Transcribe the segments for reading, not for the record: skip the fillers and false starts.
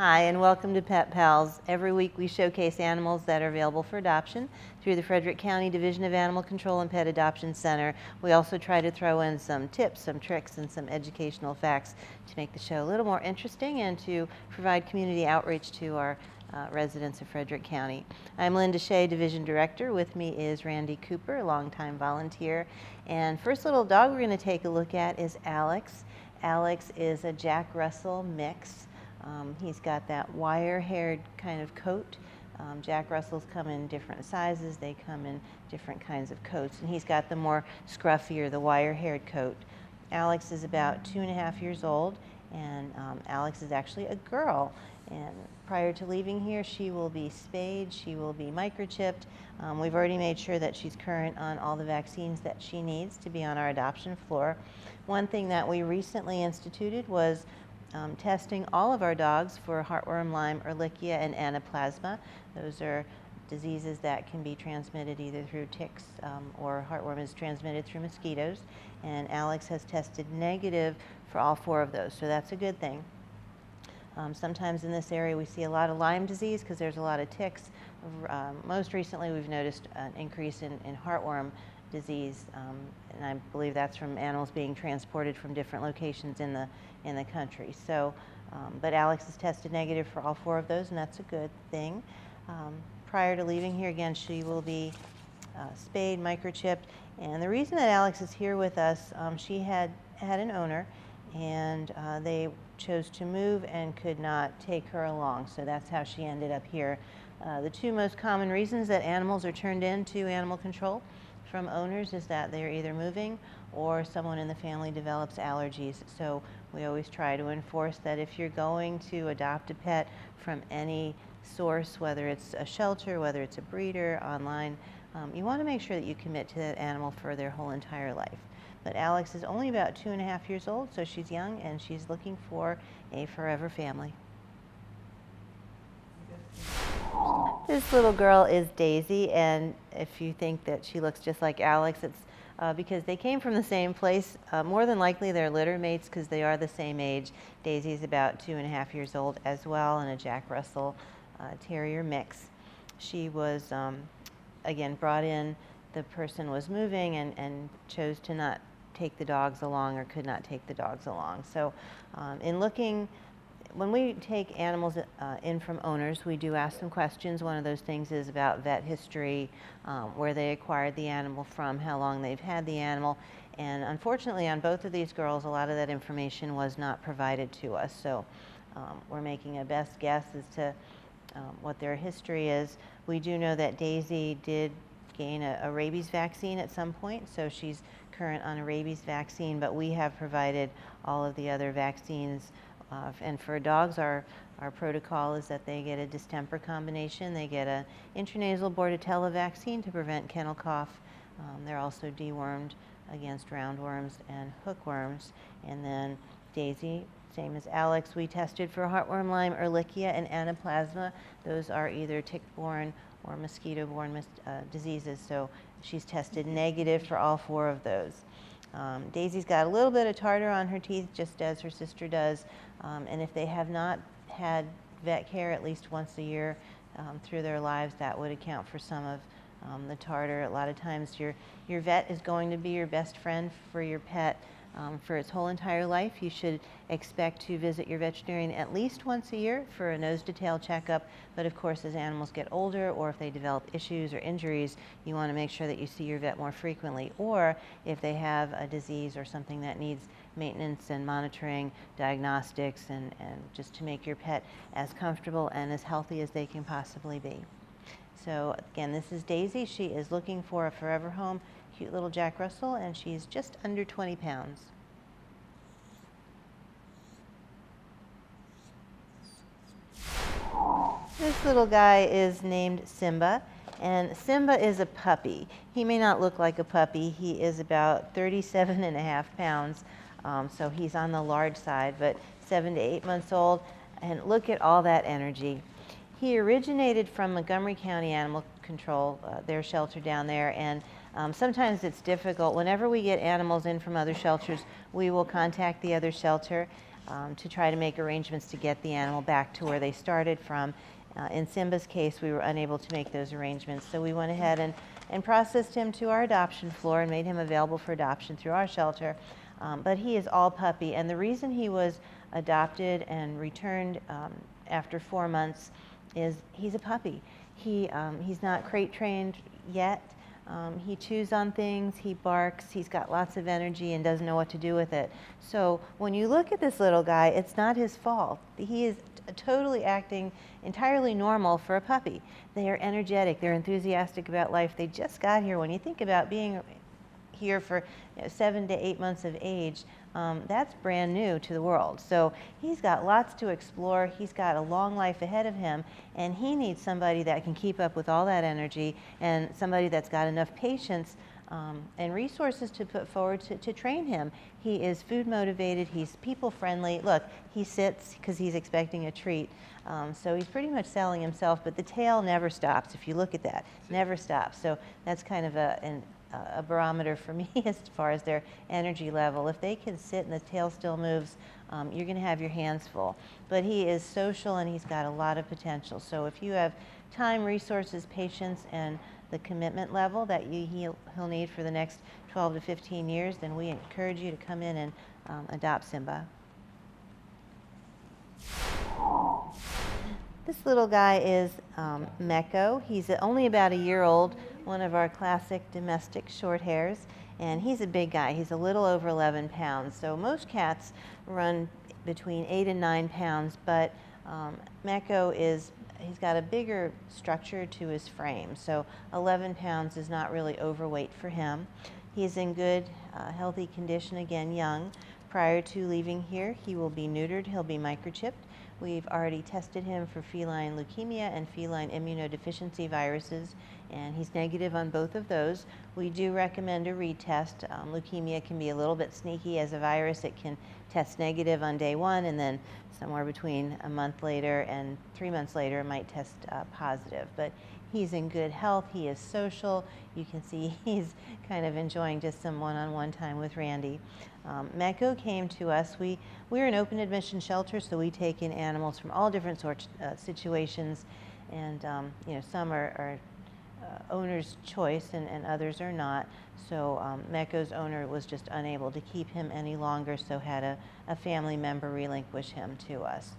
Hi, and welcome to Pet Pals. Every week we showcase animals that are available for adoption through the Frederick County Division of Animal Control and Pet Adoption Center. We also try to throw in some tips, some tricks, and some educational facts to make the show a little more interesting and to provide community outreach to our residents of Frederick County. I'm Linda Shea, Division Director. With me is Randy Cooper, a longtime volunteer. And first little dog we're going to take a look at is Alex. Alex is a Jack Russell mix. He's got that wire-haired kind of coat. Jack Russells come in different sizes. They come in different kinds of coats. And he's got the more scruffier, the wire-haired coat. Alex is about 2.5 years old, and Alex is actually a girl. And prior to leaving here, she will be spayed, she will be microchipped. We've already made sure that she's current on all the vaccines that she needs to be on our adoption floor. One thing that we recently instituted was testing all of our dogs for heartworm, Lyme, Ehrlichia, and anaplasma. Those are diseases that can be transmitted either through ticks or heartworm is transmitted through mosquitoes. And Alex has tested negative for all 4 of those, so that's a good thing. Sometimes in this area we see a lot of Lyme disease because there's a lot of ticks. Most recently we've noticed an increase in heartworm disease, and I believe that's from animals being transported from different locations in the country. So, but Alex has tested negative for all 4 of those, and that's a good thing. Prior to leaving here, again, she will be spayed, microchipped, and the reason that Alex is here with us, she had an owner, and they chose to move and could not take her along, so that's how she ended up here. The 2 most common reasons that animals are turned into animal control from owners is that they're either moving or someone in the family develops allergies. So we always try to enforce that if you're going to adopt a pet from any source, whether it's a shelter, whether it's a breeder, online, you want to make sure that you commit to that animal for their whole entire life. But Alex is only about 2.5 years old, so she's young and she's looking for a forever family. This little girl is Daisy, and if you think that she looks just like Alex, it's because they came from the same place. More than likely they're litter mates because they are the same age. Daisy's about 2.5 years old as well, and a Jack Russell Terrier mix. She was, again, brought in. The person was moving and chose to not take the dogs along or could not take the dogs along. So in looking, when we take animals in from owners, we do ask them questions. One of those things is about vet history, where they acquired the animal from, how long they've had the animal. And unfortunately, on both of these girls, a lot of that information was not provided to us. So we're making a best guess as to what their history is. We do know that Daisy did gain a rabies vaccine at some point, so she's current on a rabies vaccine, but we have provided all of the other vaccines. And for dogs, our protocol is that they get a distemper combination. They get an intranasal Bordetella vaccine to prevent kennel cough. They're also dewormed against roundworms and hookworms. And then Daisy, same as Alex, we tested for heartworm, Lyme, Ehrlichia, and anaplasma. Those are either tick-borne or mosquito-borne diseases. So she's tested negative for all 4 of those. Daisy's got a little bit of tartar on her teeth, just as her sister does. And if they have not had vet care at least once a year through their lives, that would account for some of the tartar. A lot of times your vet is going to be your best friend for your pet for its whole entire life. You should expect to visit your veterinarian at least once a year for a nose to tail checkup. But of course, as animals get older or if they develop issues or injuries, you want to make sure that you see your vet more frequently. Or if they have a disease or something that needs maintenance and monitoring, diagnostics, and just to make your pet as comfortable and as healthy as they can possibly be. So again, this is Daisy. She is looking for a forever home. Cute little Jack Russell, and she's just under 20 pounds. This little guy is named Simba, and Simba is a puppy. He may not look like a puppy. He is about 37.5 pounds, so he's on the large side, but 7 to 8 months old, and look at all that energy. He originated from Montgomery County Animal Control, their shelter down there, and sometimes it's difficult. Whenever we get animals in from other shelters, we will contact the other shelter. to try to make arrangements to get the animal back to where they started from. In Simba's case, we were unable to make those arrangements, so we went ahead and processed him to our adoption floor and made him available for adoption through our shelter. But he is all puppy, and the reason he was adopted and returned after 4 months is he's a puppy. He's not crate trained yet. He chews on things, he barks, he's got lots of energy and doesn't know what to do with it. So when you look at this little guy, it's not his fault. He is totally acting entirely normal for a puppy. They are energetic, they're enthusiastic about life. They just got here. When you think about being here for 7 to 8 months of age, that's brand new to the world. So he's got lots to explore. He's got a long life ahead of him, and he needs somebody that can keep up with all that energy and somebody that's got enough patience and resources to put forward to train him. He is food motivated, he's people friendly. Look, he sits because he's expecting a treat. So he's pretty much selling himself, but the tail never stops. If you look at that, never stops. So that's kind of a barometer for me as far as their energy level. If they can sit and the tail still moves, you're going to have your hands full. But he is social and he's got a lot of potential. So if you have time, resources, patience, and the commitment level that he'll need for the next 12 to 15 years, then we encourage you to come in and adopt Simba. This little guy is Mecco. He's only about a year old, one of our classic domestic short hairs, and he's a big guy. He's a little over 11 pounds. So most cats run between 8 and 9 pounds, but Mecco he's got a bigger structure to his frame. So 11 pounds is not really overweight for him. He's in good, healthy condition, again, young. Prior to leaving here, he will be neutered. He'll be microchipped. We've already tested him for feline leukemia and feline immunodeficiency viruses, and he's negative on both of those. We do recommend a retest. Leukemia can be a little bit sneaky as a virus. It can test negative on day 1, and then somewhere between a month later and 3 months later it might test positive. But he's in good health. He is social. You can see he's kind of enjoying just some one-on-one time with Randy. Mecco came to us. We're an open admission shelter, so we take in animals from all different sorts situations, and some are owner's choice and others are not. So Mecco's owner was just unable to keep him any longer, so had a family member relinquish him to us.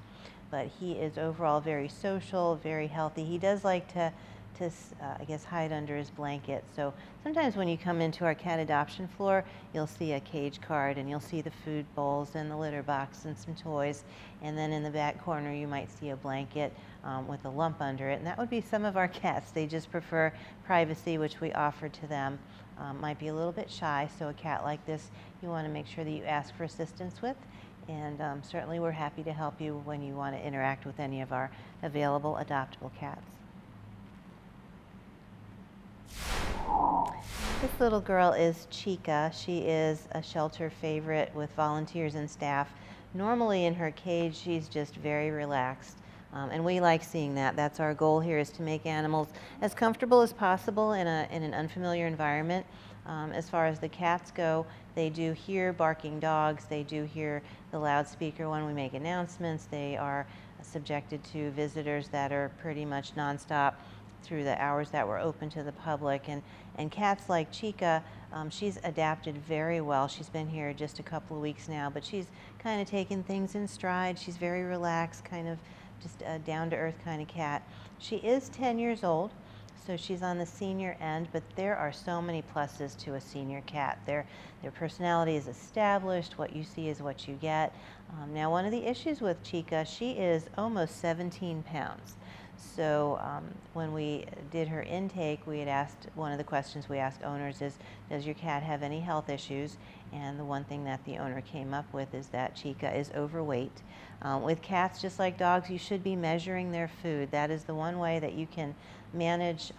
But he is overall very social, very healthy. He does like to I guess, hide under his blanket. So sometimes when you come into our cat adoption floor, you'll see a cage card and you'll see the food bowls and the litter box and some toys. And then in the back corner, you might see a blanket with a lump under it. And that would be some of our cats. They just prefer privacy, which we offer to them. Might be a little bit shy, so a cat like this, you want to make sure that you ask for assistance with. And certainly we're happy to help you when you want to interact with any of our available adoptable cats. This little girl is Chica. She is a shelter favorite with volunteers and staff. Normally in her cage, she's just very relaxed. And we like seeing that. That's our goal here, is to make animals as comfortable as possible in an unfamiliar environment. As far as the cats go, they do hear barking dogs. They do hear the loudspeaker when we make announcements. They are subjected to visitors that are pretty much nonstop through the hours that we're open to the public. And cats like Chica, she's adapted very well. She's been here just a couple of weeks now, but she's kind of taken things in stride. She's very relaxed, kind of just a down-to-earth kind of cat. She is 10 years old, so she's on the senior end, but there are so many pluses to a senior cat. Their personality is established. What you see is what you get. Now, one of the issues with Chica, she is almost 17 pounds. So when we did her intake, we had asked, one of the questions we asked owners is, does your cat have any health issues? And the one thing that the owner came up with is that Chica is overweight. With cats, just like dogs, you should be measuring their food. That is the one way that you can manage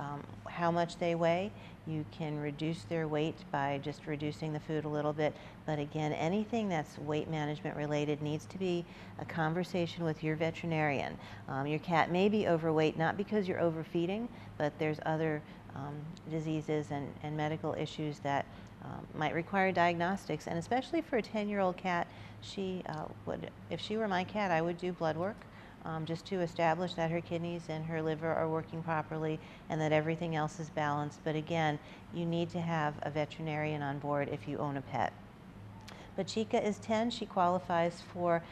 how much they weigh. You can reduce their weight by just reducing the food a little bit. But again, anything that's weight management related needs to be a conversation with your veterinarian. Your cat may be overweight, not because you're overfeeding, but there's other diseases and medical issues that might require diagnostics. And especially for a 10-year-old cat, if she were my cat, I would do blood work just to establish that her kidneys and her liver are working properly and that everything else is balanced. But again, you need to have a veterinarian on board if you own a pet. But Chica is 10. She qualifies for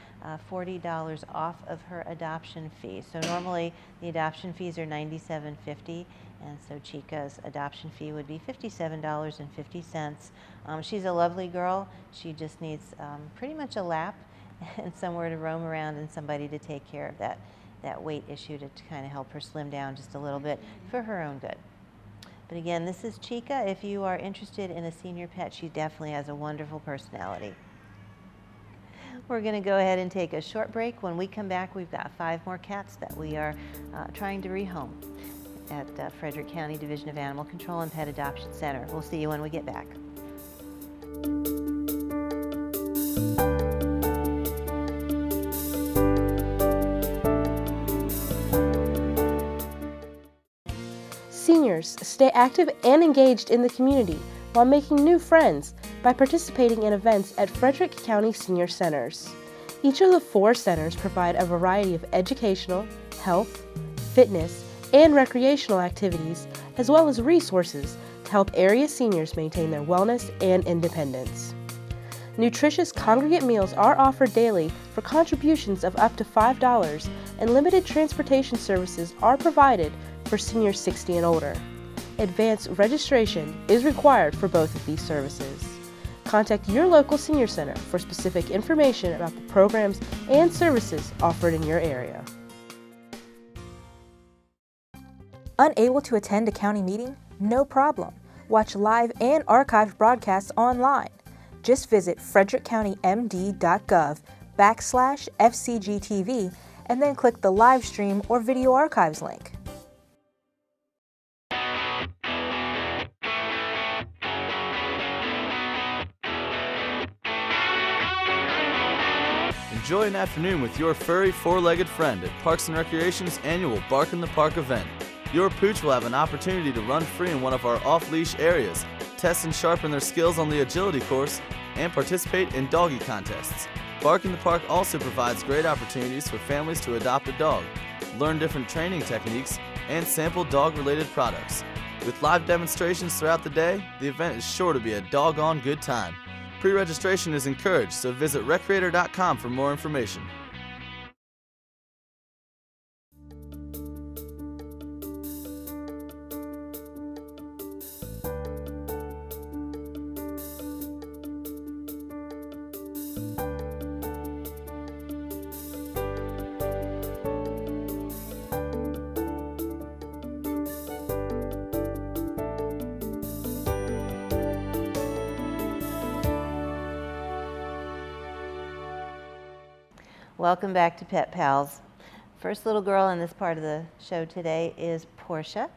$40 off of her adoption fee. So normally the adoption fees are $97.50, and so Chica's adoption fee would be $57.50. She's a lovely girl. She just needs pretty much a lap and somewhere to roam around and somebody to take care of that weight issue to kind of help her slim down just a little bit for her own good. But again, this is Chica. If you are interested in a senior pet, she definitely has a wonderful personality. We're going to go ahead and take a short break. When we come back, we've got 5 more cats that we are trying to rehome at Frederick County Division of Animal Control and Pet Adoption Center. We'll see you when we get back. Seniors stay active and engaged in the community while making new friends by participating in events at Frederick County Senior Centers. Each of the 4 centers provide a variety of educational, health, fitness, and recreational activities, as well as resources to help area seniors maintain their wellness and independence. Nutritious congregate meals are offered daily for contributions of up to $5, and limited transportation services are provided for seniors 60 and older. Advanced registration is required for both of these services. Contact your local senior center for specific information about the programs and services offered in your area. Unable to attend a county meeting? No problem. Watch live and archived broadcasts online. Just visit frederickcountymd.gov/FCG-TV and then click the live stream or video archives link. Enjoy an afternoon with your furry four-legged friend at Parks and Recreation's annual Bark in the Park event. Your pooch will have an opportunity to run free in one of our off-leash areas, test and sharpen their skills on the agility course, and participate in doggy contests. Bark in the Park also provides great opportunities for families to adopt a dog, learn different training techniques, and sample dog-related products. With live demonstrations throughout the day, the event is sure to be a doggone good time. Pre-registration is encouraged, so visit recreator.com for more information. Welcome back to Pet Pals. First little girl in this part of the show today is Portia.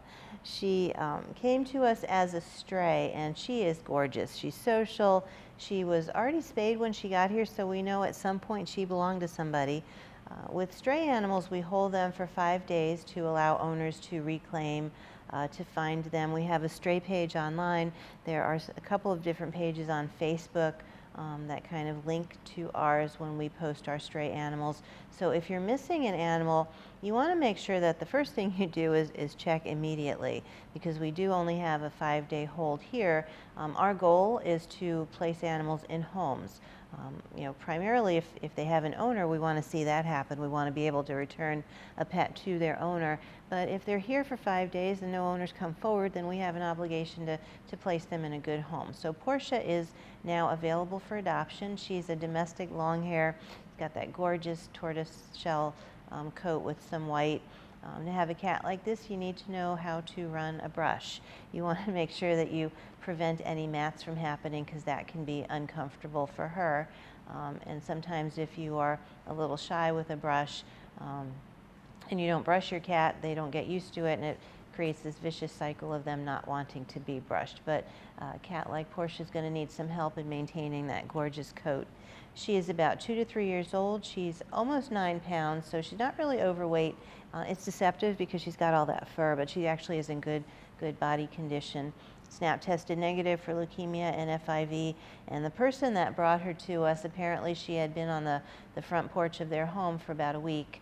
She came to us as a stray, and she is gorgeous. She's social. She was already spayed when she got here, so we know at some point she belonged to somebody. With stray animals, we hold them for 5 days to allow owners to reclaim, to find them. We have a stray page online. There are a couple of different pages on Facebook that kind of link to ours when we post our stray animals. So if you're missing an animal, you want to make sure that the first thing you do is check immediately, because we do only have a 5-day hold here. Our goal is to place animals in homes. Primarily if they have an owner, we want to see that happen. We want to be able to return a pet to their owner. But if they're here for 5 days and no owners come forward, then we have an obligation to place them in a good home. So Portia is now available for adoption. She's a domestic long hair. She's got that gorgeous tortoise shell coat with some white. To have a cat like this, you need to know how to run a brush. You want to make sure that you prevent any mats from happening, because that can be uncomfortable for her. And sometimes if you are a little shy with a brush and you don't brush your cat, they don't get used to it, and it creates this vicious cycle of them not wanting to be brushed. But a cat like Portia is going to need some help in maintaining that gorgeous coat. She is about 2 to 3 years old. She's almost 9 pounds, so she's not really overweight. It's deceptive because she's got all that fur, but she actually is in good body condition. Snap tested negative for leukemia and FIV, and the person that brought her to us, apparently she had been on the front porch of their home for about a week,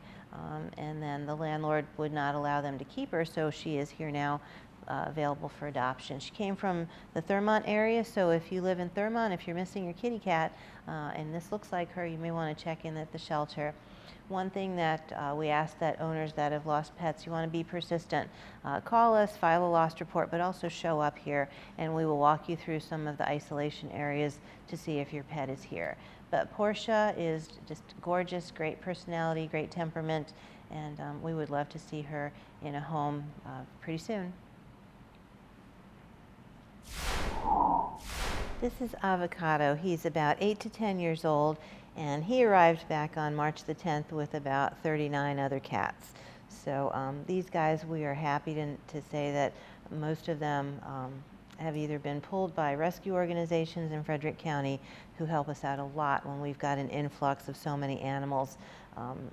and then the landlord would not allow them to keep her, so she is here now, available for adoption. She came from the Thurmont area, so if you live in Thurmont, if you're missing your kitty cat, and this looks like her, you may want to check in at the shelter. One thing that we ask that owners that have lost pets, you want to be persistent. Call us, file a lost report, but also show up here, and we will walk you through some of the isolation areas to see if your pet is here. But Portia is just gorgeous, great personality, great temperament, and we would love to see her in a home pretty soon. This is Avocado. He's about 8 to 10 years old, and he arrived back on March the 10th with about 39 other cats. So these guys, we are happy to say that most of them have either been pulled by rescue organizations in Frederick County who help us out a lot when we've got an influx of so many animals.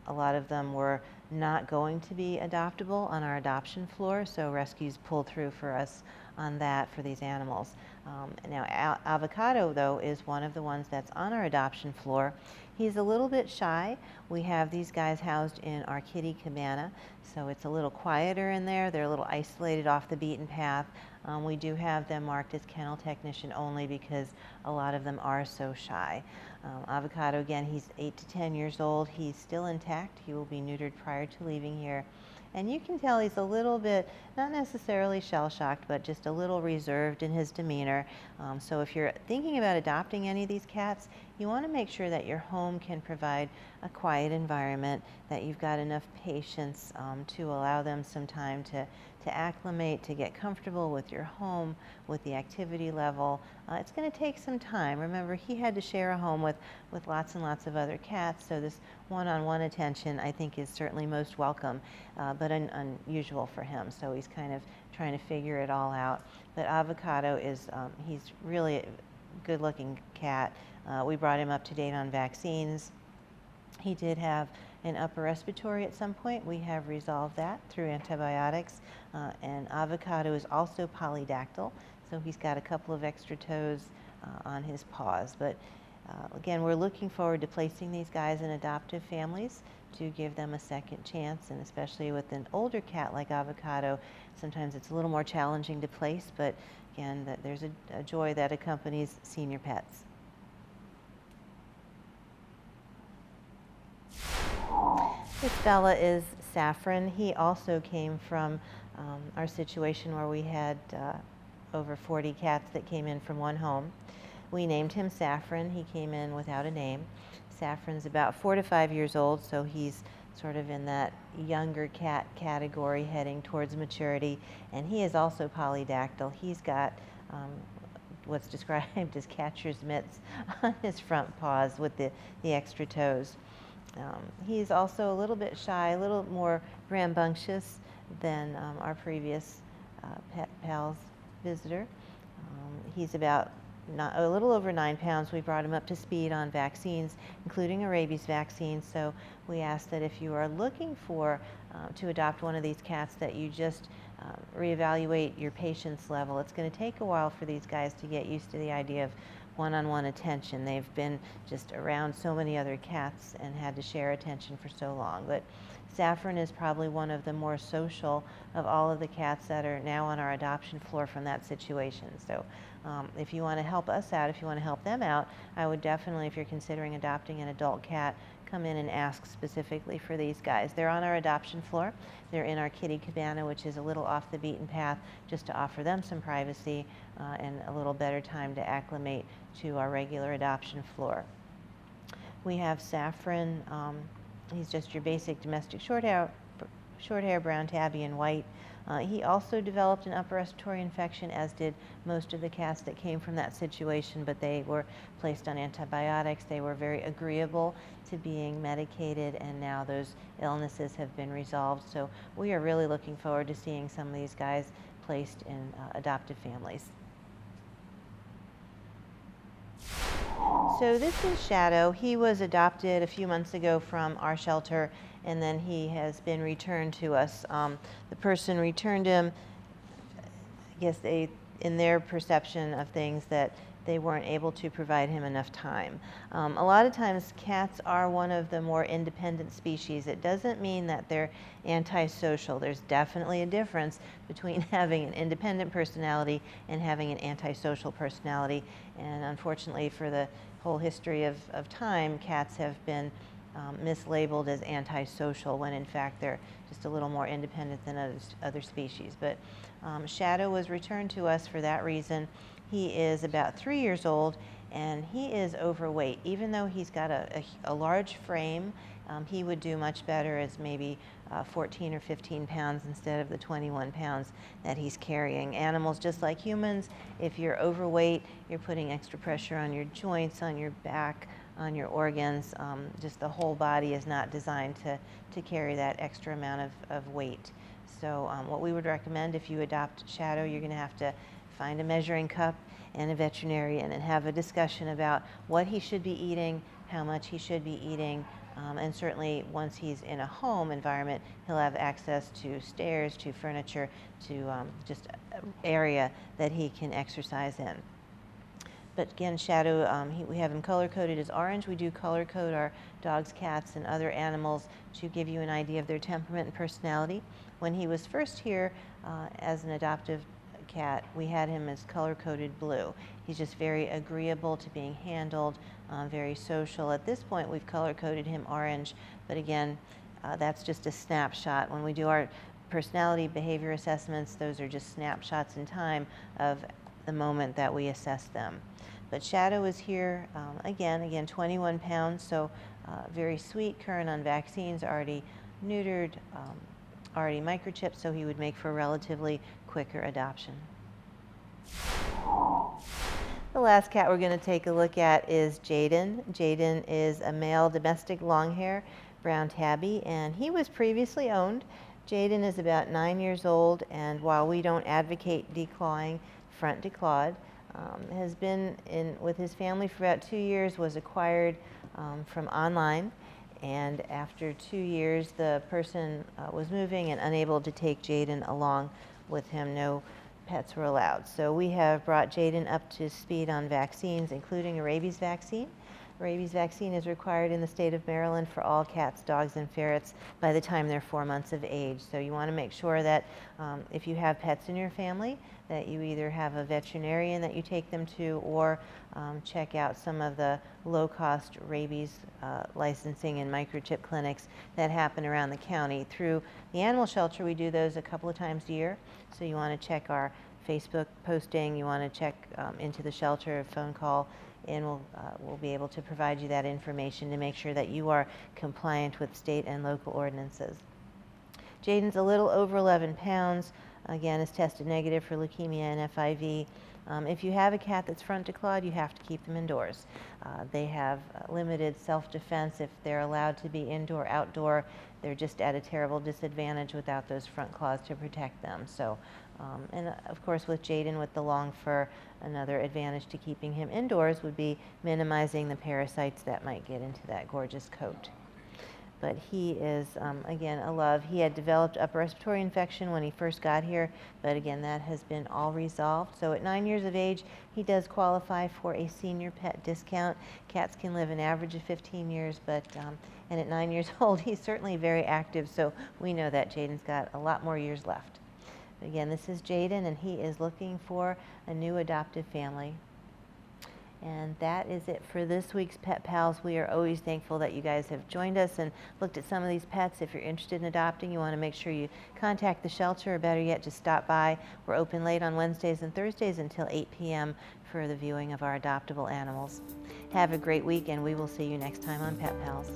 A lot of them were not going to be adoptable on our adoption floor, so rescues pulled through for us on that for these animals. Now Avocado, though, is one of the ones that's on our adoption floor. He's a little bit shy. We have these guys housed in our kitty cabana, so it's a little quieter in there. They're a little isolated off the beaten path. We do have them marked as kennel technician only because a lot of them are so shy. Avocado, again, he's 8 to 10 years old. He's still intact. He will be neutered prior to leaving here. And you can tell he's a little bit, not necessarily shell-shocked, but just a little reserved in his demeanor. So if you're thinking about adopting any of these cats, you want to make sure that your home can provide a quiet environment, that you've got enough patience to allow them some time to acclimate, to get comfortable with your home, with the activity level. It's going to take some time. Remember, he had to share a home with lots and lots of other cats, so this one-on-one attention, I think, is certainly most welcome, but unusual for him. So he's kind of trying to figure it all out. But Avocado is, he's really a good-looking cat. We brought him up to date on vaccines. He did have an upper respiratory at some point. We have resolved that through antibiotics. And Avocado is also polydactyl, so he's got a couple of extra toes on his paws. But again, we're looking forward to placing these guys in adoptive families to give them a second chance, and especially with an older cat like Avocado, sometimes it's a little more challenging to place, but again, there's a joy that accompanies senior pets. This fella is Saffron. He also came from our situation where we had over 40 cats that came in from one home. We named him Saffron. He came in without a name. Saffron's about 4 to 5 years old, so he's sort of in that younger cat category heading towards maturity, and he is also polydactyl. He's got what's described as catcher's mitts on his front paws with the extra toes. He's also a little bit shy, a little more rambunctious than our previous Pet Pals visitor. He's about a little over 9 pounds. We brought him up to speed on vaccines, including a rabies vaccine. So we ask that if you are looking for to adopt one of these cats, that you just reevaluate your patience level. It's going to take a while for these guys to get used to the idea of one-on-one attention. They've been just around so many other cats and had to share attention for so long. But Saffron is probably one of the more social of all of the cats that are now on our adoption floor from that situation. So if you want to help us out, if you want to help them out, I would definitely, if you're considering adopting an adult cat, come in and ask specifically for these guys. They're on our adoption floor. They're in our kitty cabana, which is a little off the beaten path, just to offer them some privacy and a little better time to acclimate to our regular adoption floor. We have Saffron. He's just your basic domestic short hair, brown tabby and white. He also developed an upper respiratory infection, as did most of the cats that came from that situation, but they were placed on antibiotics. They were very agreeable to being medicated, and now those illnesses have been resolved. So we are really looking forward to seeing some of these guys placed in adoptive families. So this is Shadow. He was adopted a few months ago from our shelter, and then he has been returned to us. The person returned him, I guess in their perception of things, that they weren't able to provide him enough time. A lot of times cats are one of the more independent species. It doesn't mean that they're antisocial. There's definitely a difference between having an independent personality and having an antisocial personality. And unfortunately, for the whole history of time, cats have been mislabeled as antisocial when in fact they're just a little more independent than other species. But Shadow was returned to us for that reason. He is about 3 years old, and he is overweight. Even though he's got a large frame, he would do much better as maybe 14 or 15 pounds instead of the 21 pounds that he's carrying. Animals, just like humans, if you're overweight, you're putting extra pressure on your joints, on your back, on your organs. Just the whole body is not designed to carry that extra amount of weight. So what we would recommend, if you adopt Shadow, you're going to have to find a measuring cup and a veterinarian and have a discussion about what he should be eating, how much he should be eating, and certainly once he's in a home environment, he'll have access to stairs, to furniture, to just an area that he can exercise in. But again, Shadow, we have him color-coded as orange. We do color-code our dogs, cats, and other animals to give you an idea of their temperament and personality. When he was first here as an adoptive cat, we had him as color-coded blue. He's just very agreeable to being handled, very social. At this point, we've color-coded him orange, but again, that's just a snapshot. When we do our personality behavior assessments, those are just snapshots in time of the moment that we assess them. But Shadow is here, again 21 pounds, so very sweet, current on vaccines, already neutered, already microchipped, so he would make for a relatively quicker adoption. The last cat we're going to take a look at is Jaden. Jaden is a male domestic longhair brown tabby, and he was previously owned. Jaden is about 9 years old, and while we don't advocate declawing, front declawed, has been with his family for about 2 years, was acquired from online, and after 2 years the person was moving and unable to take Jaden along with him. No pets were allowed. So we have brought Jaden up to speed on vaccines, including a rabies vaccine. Rabies vaccine is required in the state of Maryland for all cats, dogs, and ferrets by the time they're 4 months of age. So you want to make sure that if you have pets in your family, that you either have a veterinarian that you take them to, or check out some of the low-cost rabies licensing and microchip clinics that happen around the county. Through the animal shelter, we do those a couple of times a year. So you want to check our Facebook posting, you want to check into the shelter, a phone call, and we'll be able to provide you that information to make sure that you are compliant with state and local ordinances. Jaden's a little over 11 pounds. Again, is tested negative for leukemia and FIV. If you have a cat that's front declawed, you have to keep them indoors. They have limited self-defense. If they're allowed to be indoor, outdoor, they're just at a terrible disadvantage without those front claws to protect them. So, and of course with Jaden, with the long fur, another advantage to keeping him indoors would be minimizing the parasites that might get into that gorgeous coat. But he is, again, a love. He had developed upper respiratory infection when he first got here, but again, that has been all resolved. So at 9 years of age, he does qualify for a senior pet discount. Cats can live an average of 15 years, but, and at 9 years old, he's certainly very active, so we know that Jaden's got a lot more years left. But again, this is Jaden, and he is looking for a new adoptive family. And that is it for this week's Pet Pals. We are always thankful that you guys have joined us and looked at some of these pets. If you're interested in adopting, you want to make sure you contact the shelter, or better yet, just stop by. We're open late on Wednesdays and Thursdays until 8 p.m. for the viewing of our adoptable animals. Have a great week, and we will see you next time on Pet Pals.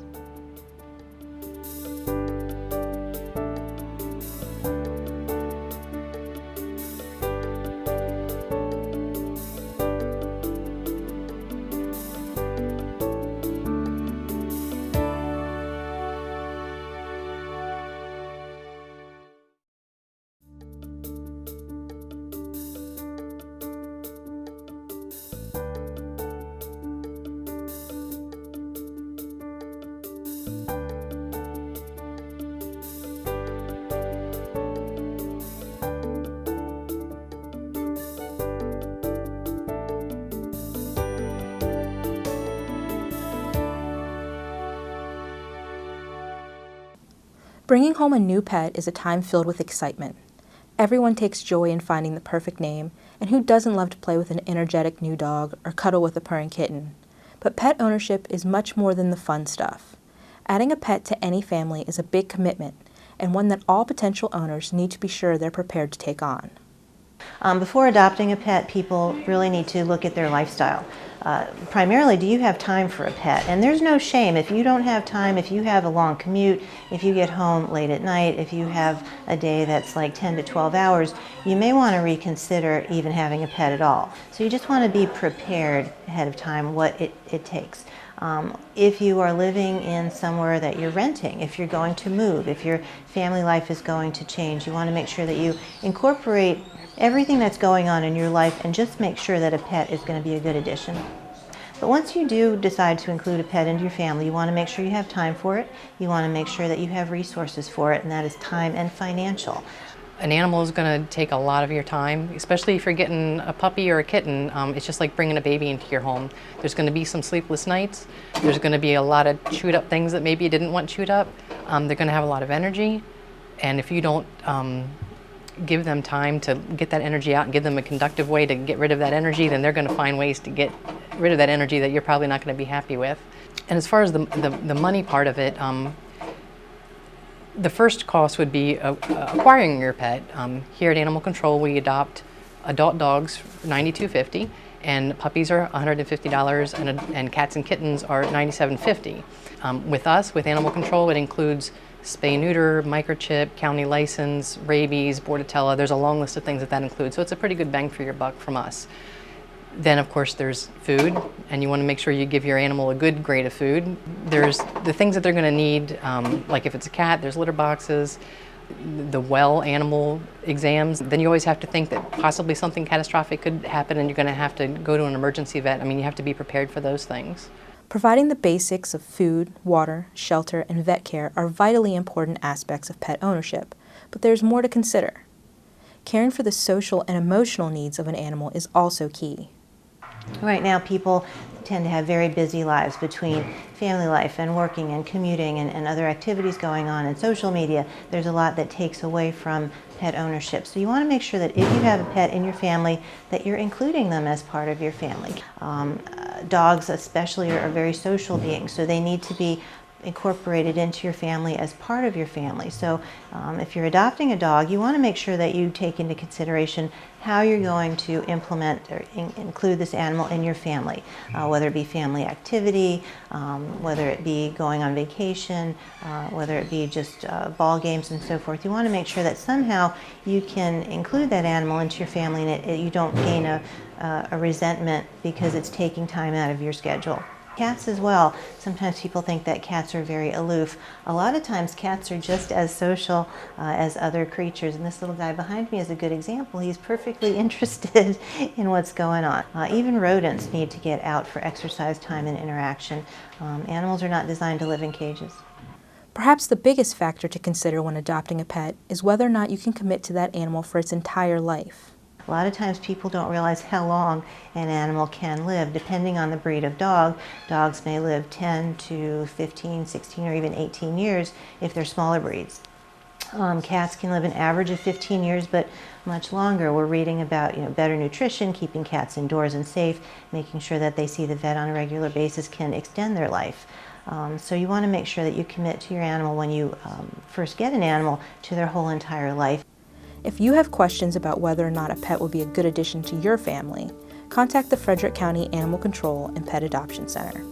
Bringing home a new pet is a time filled with excitement. Everyone takes joy in finding the perfect name, and who doesn't love to play with an energetic new dog or cuddle with a purring kitten? But pet ownership is much more than the fun stuff. Adding a pet to any family is a big commitment, and one that all potential owners need to be sure they're prepared to take on. Before adopting a pet, people really need to look at their lifestyle. Primarily, do you have time for a pet? And there's no shame if you don't have time, if you have a long commute, if you get home late at night, if you have a day that's like 10 to 12 hours, you may want to reconsider even having a pet at all. So you just want to be prepared ahead of time what it takes. If you are living in somewhere that you're renting, if you're going to move, if your family life is going to change, you want to make sure that you incorporate everything that's going on in your life and just make sure that a pet is going to be a good addition. But once you do decide to include a pet into your family, you want to make sure you have time for it. You want to make sure that you have resources for it, and that is time and financial. An animal is going to take a lot of your time, especially if you're getting a puppy or a kitten. It's just like bringing a baby into your home. There's going to be some sleepless nights. There's going to be a lot of chewed up things that maybe you didn't want chewed up. They're going to have a lot of energy, and if you don't give them time to get that energy out and give them a conductive way to get rid of that energy, then they're going to find ways to get rid of that energy that you're probably not going to be happy with. And as far as the money part of it, the first cost would be acquiring your pet. Here at Animal Control, we adopt adult dogs for $92.50, and puppies are $150, and cats and kittens are $97.50. With us, with Animal Control, it includes spay, neuter, microchip, county license, rabies, bordetella. There's a long list of things that includes, so it's a pretty good bang for your buck from us. Then, of course, there's food, and you want to make sure you give your animal a good grade of food. There's the things that they're going to need, like if it's a cat, there's litter boxes, the well animal exams. Then you always have to think that possibly something catastrophic could happen and you're going to have to go to an emergency vet. I mean, you have to be prepared for those things. Providing the basics of food, water, shelter, and vet care are vitally important aspects of pet ownership, but there's more to consider. Caring for the social and emotional needs of an animal is also key. Right now, people tend to have very busy lives between family life and working and commuting and other activities going on and social media. There's a lot that takes away from pet ownership. So you want to make sure that if you have a pet in your family, that you're including them as part of your family. Dogs especially are very social beings, so they need to be incorporated into your family as part of your family. So if you're adopting a dog, you want to make sure that you take into consideration how you're going to implement or include this animal in your family, whether it be family activity, whether it be going on vacation, whether it be just ball games and so forth. You want to make sure that somehow you can include that animal into your family and you don't gain a resentment because it's taking time out of your schedule. Cats as well. Sometimes people think that cats are very aloof. A lot of times cats are just as social as other creatures, and this little guy behind me is a good example. He's perfectly interested in what's going on. Even rodents need to get out for exercise time and interaction. Animals are not designed to live in cages. Perhaps the biggest factor to consider when adopting a pet is whether or not you can commit to that animal for its entire life. A lot of times people don't realize how long an animal can live. Depending on the breed of dog, dogs may live 10 to 15, 16, or even 18 years if they're smaller breeds. Cats can live an average of 15 years, but much longer. We're reading about better nutrition, keeping cats indoors and safe, making sure that they see the vet on a regular basis can extend their life. So you want to make sure that you commit to your animal when you first get an animal to their whole entire life. If you have questions about whether or not a pet would be a good addition to your family, contact the Frederick County Animal Control and Pet Adoption Center.